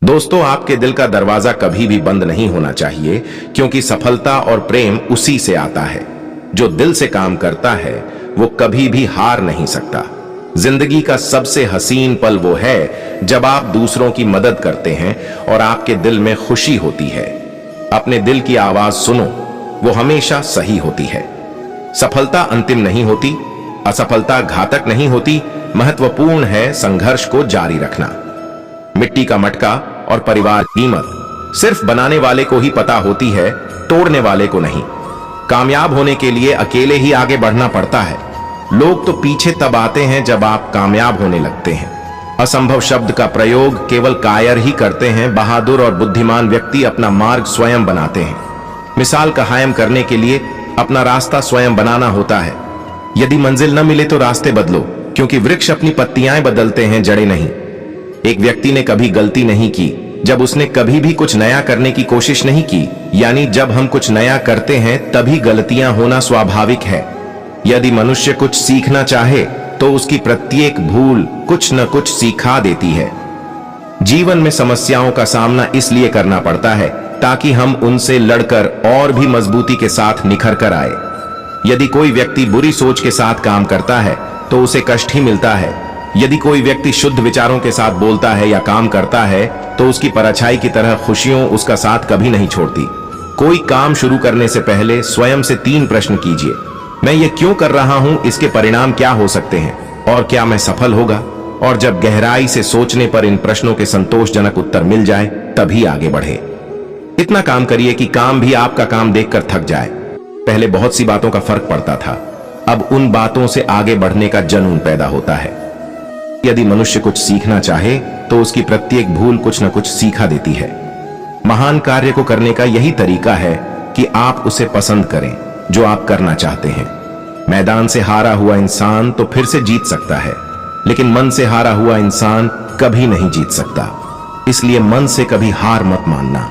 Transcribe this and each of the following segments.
दोस्तों, आपके दिल का दरवाजा कभी भी बंद नहीं होना चाहिए, क्योंकि सफलता और प्रेम उसी से आता है। जो दिल से काम करता है वो कभी भी हार नहीं सकता। जिंदगी का सबसे हसीन पल वो है जब आप दूसरों की मदद करते हैं और आपके दिल में खुशी होती है। अपने दिल की आवाज सुनो, वो हमेशा सही होती है। सफलता अंतिम नहीं होती, असफलता घातक नहीं होती। महत्वपूर्ण है संघर्ष को जारी रखना। मिट्टी का मटका और परिवार की कीमत सिर्फ बनाने वाले को ही पता होती है, तोड़ने वाले को नहीं। कामयाब होने के लिए अकेले ही आगे बढ़ना पड़ता है। लोग तो पीछे तब आते हैं जब आप कामयाब होने लगते हैं। असंभव शब्द का प्रयोग केवल कायर ही करते हैं। बहादुर और बुद्धिमान व्यक्ति अपना मार्ग स्वयं बनाते हैं। मिसाल कायम करने के लिए अपना रास्ता स्वयं बनाना होता है। यदि मंजिल न मिले तो रास्ते बदलो, क्योंकि वृक्ष अपनी पत्तियां बदलते हैं, जड़ें नहीं। एक व्यक्ति ने कभी गलती नहीं की जब उसने कभी भी कुछ नया करने की कोशिश नहीं की। यानी जब हम कुछ नया करते हैं तभी गलतियां होना स्वाभाविक है। यदि मनुष्य कुछ सीखना चाहे तो उसकी प्रत्येक भूल कुछ न कुछ सिखा देती है। जीवन में समस्याओं का सामना इसलिए करना पड़ता है ताकि हम उनसे लड़कर और भी मजबूती के साथ निखर कर आए। यदि कोई व्यक्ति बुरी सोच के साथ काम करता है तो उसे कष्ट ही मिलता है। यदि कोई व्यक्ति शुद्ध विचारों के साथ बोलता है या काम करता है तो उसकी परछाई की तरह खुशियों उसका साथ कभी नहीं छोड़ती। कोई काम शुरू करने से पहले स्वयं से 3 प्रश्न कीजिए। मैं ये क्यों कर रहा हूं, इसके परिणाम क्या हो सकते हैं, और क्या मैं सफल होगा? और जब गहराई से सोचने पर इन प्रश्नों के संतोषजनक उत्तर मिल जाए तभी आगे बढ़े। इतना काम करिए कि काम भी आपका काम देखकर थक जाए। पहले बहुत सी बातों का फर्क पड़ता था, अब उन बातों से आगे बढ़ने का जुनून पैदा होता है। यदि मनुष्य कुछ सीखना चाहे तो उसकी प्रत्येक भूल कुछ न कुछ सिखा देती है। महान कार्य को करने का यही तरीका है कि आप उसे पसंद करें जो आप करना चाहते हैं। मैदान से हारा हुआ इंसान तो फिर से जीत सकता है, लेकिन मन से हारा हुआ इंसान कभी नहीं जीत सकता। इसलिए मन से कभी हार मत मानना।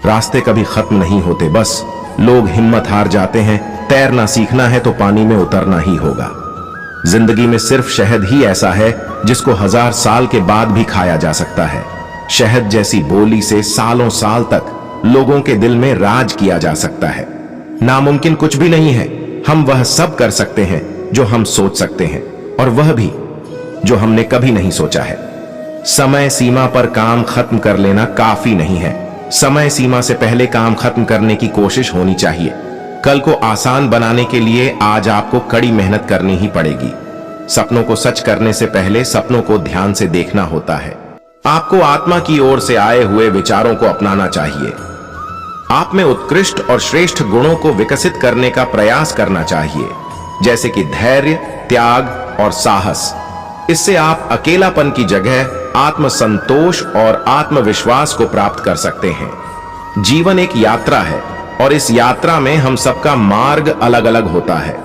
रास्ते कभी खत्म नहीं होते, बस लोग हिम्मत हार जाते हैं। तैरना सीखना है तो पानी में उतरना ही होगा। जिंदगी में सिर्फ शहद ही ऐसा है जिसको 1000 साल के बाद भी खाया जा सकता है। शहद जैसी बोली से सालों साल तक लोगों के दिल में राज किया जा सकता है। नामुमकिन कुछ भी नहीं है। हम वह सब कर सकते हैं जो हम सोच सकते हैं, और वह भी जो हमने कभी नहीं सोचा है। समय सीमा पर काम खत्म कर लेना काफी नहीं है। समय सीमा से पहले काम खत्म करने की कोशिश होनी चाहिए। कल को आसान बनाने के लिए आज आपको कड़ी मेहनत करनी ही पड़ेगी। सपनों को सच करने से पहले सपनों को ध्यान से देखना होता है। आपको आत्मा की ओर से आए हुए विचारों को अपनाना चाहिए। आप में उत्कृष्ट और श्रेष्ठ गुणों को विकसित करने का प्रयास करना चाहिए, जैसे कि धैर्य, त्याग और साहस। इससे आप अकेलापन की जगह आत्मसंतोष और आत्मविश्वास को प्राप्त कर सकते हैं। जीवन एक यात्रा है और इस यात्रा में हम सबका मार्ग अलग अलग होता है।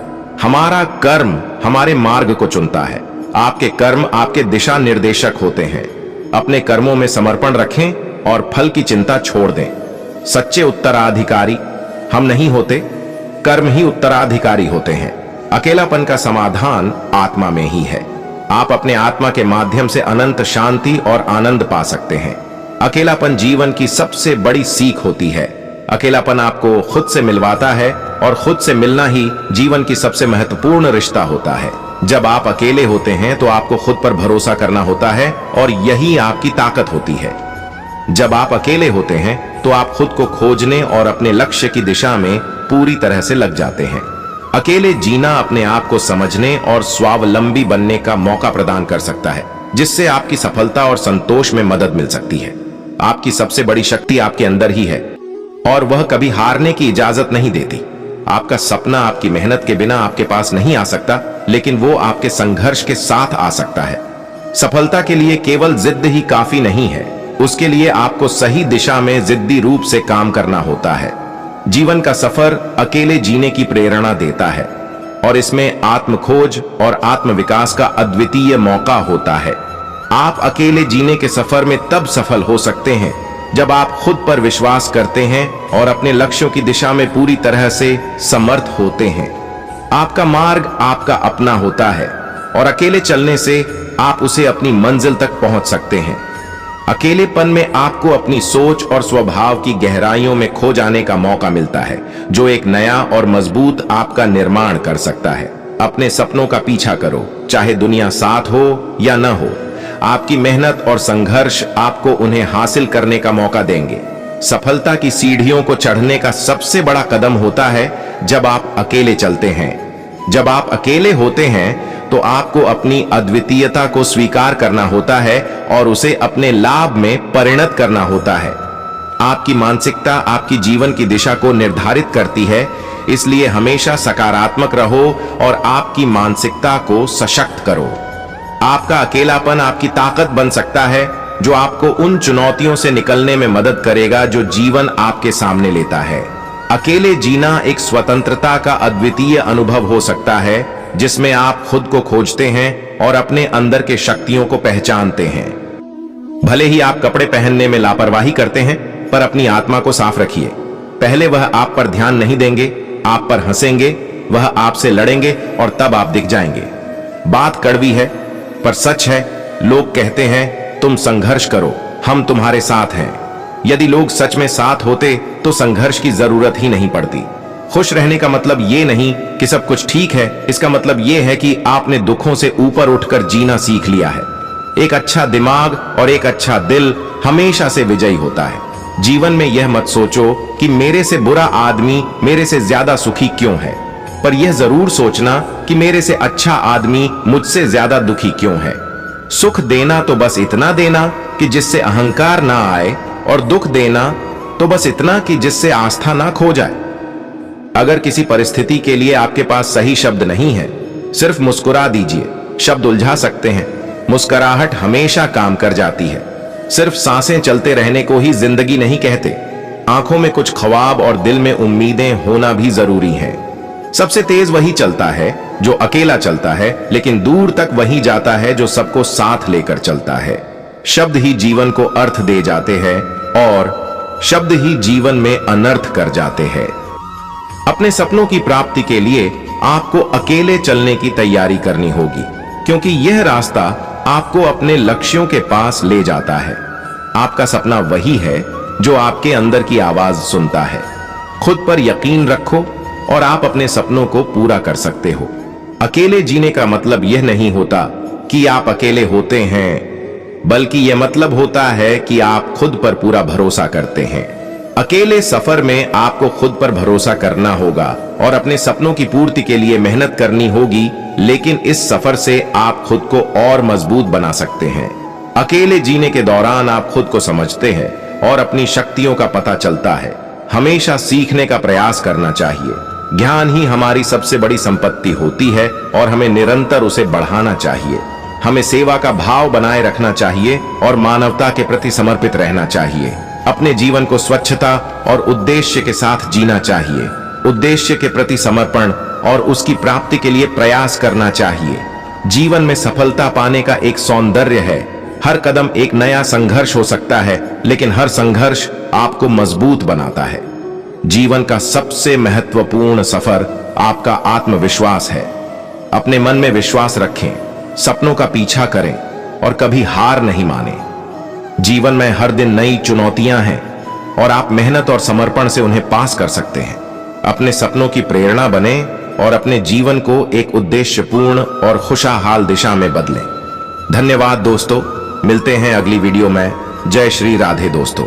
हमारा कर्म हमारे मार्ग को चुनता है। आपके कर्म आपके दिशा निर्देशक होते हैं। अपने कर्मों में समर्पण रखें और फल की चिंता छोड़ दें। सच्चे उत्तराधिकारी हम नहीं होते, कर्म ही उत्तराधिकारी होते हैं। अकेलापन का समाधान आत्मा में ही है। आप अपने आत्मा के माध्यम से अनंत शांति और आनंद पा सकते हैं। अकेलापन जीवन की सबसे बड़ी सीख होती है। अकेलापन आपको खुद से मिलवाता है और खुद से मिलना ही जीवन की सबसे महत्वपूर्ण रिश्ता होता है। जब आप अकेले होते हैं तो आपको खुद पर भरोसा करना होता है और यही आपकी ताकत होती है। जब आप अकेले होते हैं तो आप खुद को खोजने और अपने लक्ष्य की दिशा में पूरी तरह से लग जाते हैं। अकेले जीना अपने आप को समझने और स्वावलंबी बनने का मौका प्रदान कर सकता है, जिससे आपकी सफलता और संतोष में मदद मिल सकती है। आपकी सबसे बड़ी शक्ति आपके अंदर ही है और वह कभी हारने की इजाजत नहीं देती। आपका सपना आपकी मेहनत के बिना आपके पास नहीं आ सकता, लेकिन वो आपके संघर्ष के साथ आ सकता है। सफलता के लिए केवल जिद ही काफी नहीं है, उसके लिए आपको सही दिशा में जिद्दी रूप से काम करना होता है। जीवन का सफर अकेले जीने की प्रेरणा देता है और इसमें आत्म खोज और आत्म विकास का अद्वितीय मौका होता है। आप अकेले जीने के सफर में तब सफल हो सकते हैं जब आप खुद पर विश्वास करते हैं और अपने लक्ष्यों की दिशा में पूरी तरह से समर्थ होते हैं। आपका मार्ग आपका अपना होता है और अकेले चलने से आप उसे अपनी मंजिल तक पहुंच सकते हैं। अकेलेपन में आपको अपनी सोच और स्वभाव की गहराइयों में खो जाने का मौका मिलता है, जो एक नया और मजबूत आपका निर्माण कर सकता है। अपने सपनों का पीछा करो, चाहे दुनिया साथ हो या न हो। आपकी मेहनत और संघर्ष आपको उन्हें हासिल करने का मौका देंगे। सफलता की सीढ़ियों को चढ़ने का सबसे बड़ा कदम होता है जब आप अकेले चलते हैं। जब आप अकेले होते हैं तो आपको अपनी अद्वितीयता को स्वीकार करना होता है और उसे अपने लाभ में परिणत करना होता है। आपकी मानसिकता आपकी जीवन की दिशा को निर्धारित करती है, इसलिए हमेशा सकारात्मक रहो और आपकी मानसिकता को सशक्त करो। आपका अकेलापन आपकी ताकत बन सकता है, जो आपको उन चुनौतियों से निकलने में मदद करेगा जो जीवन आपके सामने लेता है। अकेले जीना एक स्वतंत्रता का अद्वितीय अनुभव हो सकता है, जिसमें आप खुद को खोजते हैं और अपने अंदर के शक्तियों को पहचानते हैं। भले ही आप कपड़े पहनने में लापरवाही करते हैं, पर अपनी आत्मा को साफ रखिए। पहले वह आप पर ध्यान नहीं देंगे, आप पर हंसेंगे, वह आपसे लड़ेंगे और तब आप दिख जाएंगे। बात कड़वी है पर सच है। लोग कहते हैं तुम संघर्ष करो, हम तुम्हारे साथ हैं। यदि लोग सच में साथ होते तो संघर्ष की जरूरत ही नहीं पड़ती। खुश रहने का मतलब ये नहीं कि सब कुछ ठीक है, इसका मतलब ये है कि आपने दुखों से ऊपर उठकर जीना सीख लिया है। एक अच्छा दिमाग और एक अच्छा दिल हमेशा से विजयी होता है। जीवन में यह मत सोचो कि मेरे से बुरा आदमी मेरे से ज्यादा सुखी क्यों है, पर यह जरूर सोचना कि मेरे से अच्छा आदमी मुझसे ज्यादा दुखी क्यों है। सुख देना तो बस इतना देना कि जिससे अहंकार ना आए, और दुख देना तो बस इतना कि जिससे आस्था ना खो जाए। अगर किसी परिस्थिति के लिए आपके पास सही शब्द नहीं है, सिर्फ मुस्कुरा दीजिए। शब्द उलझा सकते हैं, मुस्कुराहट हमेशा काम कर जाती है। सिर्फ सांसें चलते रहने को ही जिंदगी नहीं कहते। आंखों में कुछ ख्वाब और दिल में उम्मीदें होना भी जरूरी है। सबसे तेज वही चलता है जो अकेला चलता है, लेकिन दूर तक वही जाता है जो सबको साथ लेकर चलता है। शब्द ही जीवन को अर्थ दे जाते हैं और शब्द ही जीवन में अनर्थ कर जाते हैं। अपने सपनों की प्राप्ति के लिए आपको अकेले चलने की तैयारी करनी होगी, क्योंकि यह रास्ता आपको अपने लक्ष्यों के पास ले जाता है। आपका सपना वही है जो आपके अंदर की आवाज सुनता है। खुद पर यकीन रखो और आप अपने सपनों को पूरा कर सकते हो। अकेले जीने का मतलब यह नहीं होता कि आप अकेले होते हैं, बल्कि यह मतलब होता है कि आप खुद पर पूरा भरोसा करते हैं। अकेले सफर में आपको खुद पर भरोसा करना होगा और अपने सपनों की पूर्ति के लिए मेहनत करनी होगी, लेकिन इस सफर से आप खुद को और मजबूत बना सकते हैं। अकेले जीने के दौरान आप खुद को समझते हैं और अपनी शक्तियों का पता चलता है। हमेशा सीखने का प्रयास करना चाहिए। ज्ञान ही हमारी सबसे बड़ी संपत्ति होती है और हमें निरंतर उसे बढ़ाना चाहिए। हमें सेवा का भाव बनाए रखना चाहिए और मानवता के प्रति समर्पित रहना चाहिए। अपने जीवन को स्वच्छता और उद्देश्य के साथ जीना चाहिए। उद्देश्य के प्रति समर्पण और उसकी प्राप्ति के लिए प्रयास करना चाहिए। जीवन में सफलता पाने का एक सौंदर्य है। हर कदम एक नया संघर्ष हो सकता है, लेकिन हर संघर्ष आपको मजबूत बनाता है। जीवन का सबसे महत्वपूर्ण सफर आपका आत्मविश्वास है। अपने मन में विश्वास रखें, सपनों का पीछा करें और कभी हार नहीं माने। जीवन में हर दिन नई चुनौतियां हैं और आप मेहनत और समर्पण से उन्हें पास कर सकते हैं। अपने सपनों की प्रेरणा बने और अपने जीवन को एक उद्देश्यपूर्ण और खुशहाल दिशा में बदलें। धन्यवाद दोस्तों, मिलते हैं अगली वीडियो में। जय श्री राधे दोस्तों।